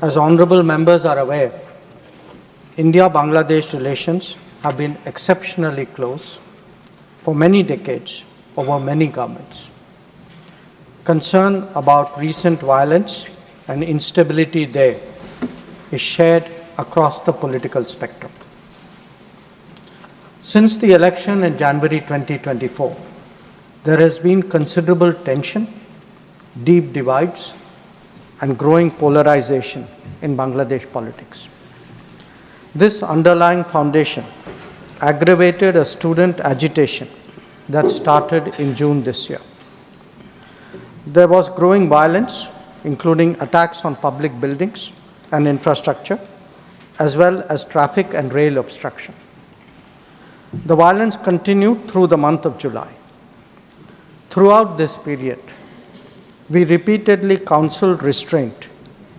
As honorable members are aware, India-Bangladesh relations have been exceptionally close for many decades over many governments. Concern about recent violence and instability there is shared across the political spectrum. Since the election in January 2024, there has been considerable tension, deep divides, and growing polarization in Bangladesh politics. This underlying foundation aggravated a student agitation that started in June this year. There was growing violence, including attacks on public buildings and infrastructure, as well as traffic and rail obstruction. The violence continued through the month of July. Throughout this period, we repeatedly counseled restraint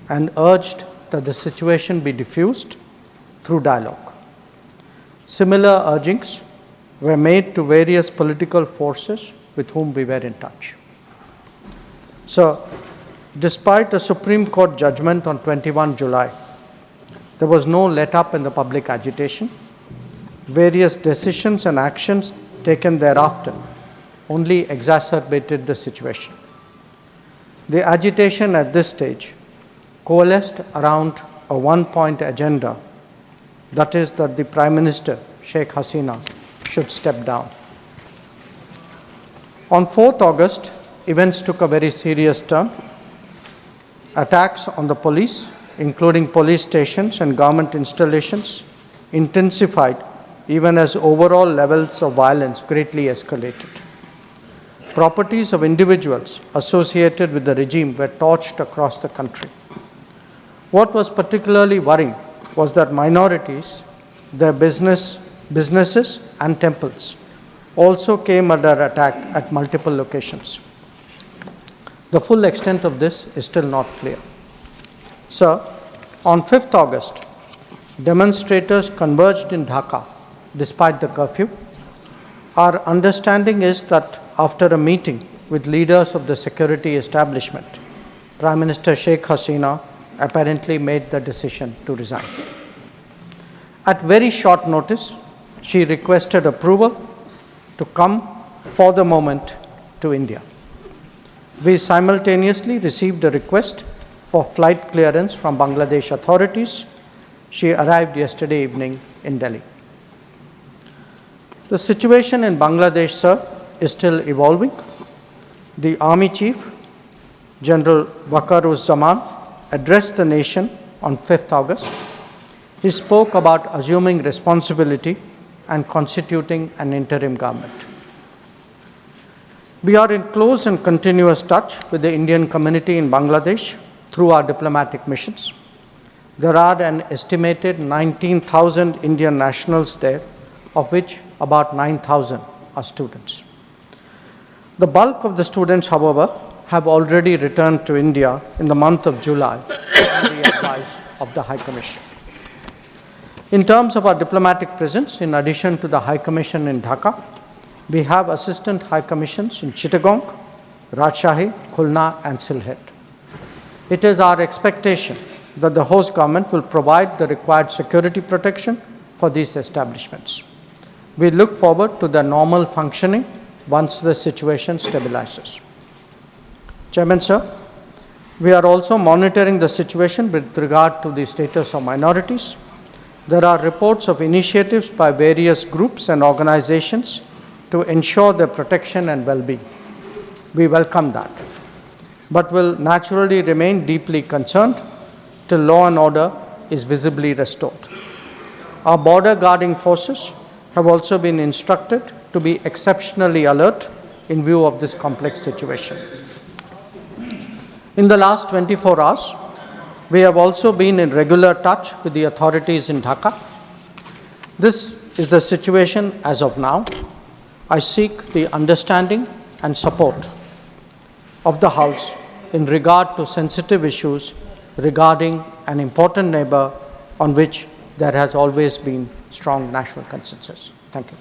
and urged that the situation be diffused through dialogue. Similar urgings were made to various political forces with whom we were in touch. So, despite a Supreme Court judgment on 21 July, there was no let-up in the public agitation. Various decisions and actions taken thereafter only exacerbated the situation. The agitation at this stage coalesced around a one-point agenda, that is that the Prime Minister, Sheikh Hasina, should step down. On 4th August, events took a very serious turn. Attacks on the police, including police stations and government installations, intensified even as overall levels of violence greatly escalated. Properties of individuals associated with the regime were torched across the country. What was particularly worrying was that minorities, their businesses and temples also came under attack at multiple locations. The full extent of this is still not clear. So, on 5th August, demonstrators converged in Dhaka despite the curfew. Our understanding is that after a meeting with leaders of the security establishment, Prime Minister Sheikh Hasina apparently made the decision to resign. At very short notice, she requested approval to come for the moment to India. We simultaneously received a request for flight clearance from Bangladesh authorities. She arrived yesterday evening in Delhi. The situation in Bangladesh, sir, is still evolving. The Army Chief, General Waqar-uz-Zaman, addressed the nation on 5th August. He spoke about assuming responsibility and constituting an interim government. We are in close and continuous touch with the Indian community in Bangladesh through our diplomatic missions. There are an estimated 19,000 Indian nationals there, of which about 9,000 are students. The bulk of the students, however, have already returned to India in the month of July on the advice of the High Commission. In terms of our diplomatic presence, in addition to the High Commission in Dhaka, we have Assistant High Commissions in Chittagong, Rajshahi, Khulna and Sylhet. It is our expectation that the host government will provide the required security protection for these establishments. We look forward to their normal functioning once the situation stabilizes. Chairman, sir, we are also monitoring the situation with regard to the status of minorities. There are reports of initiatives by various groups and organizations to ensure their protection and well-being. We welcome that, but will naturally remain deeply concerned till law and order is visibly restored. Our border guarding forces have also been instructed to be exceptionally alert in view of this complex situation. In the last 24 hours, we have also been in regular touch with the authorities in Dhaka. This is the situation as of now. I seek the understanding and support of the House in regard to sensitive issues regarding an important neighbor on which there has always been strong national consensus. Thank you.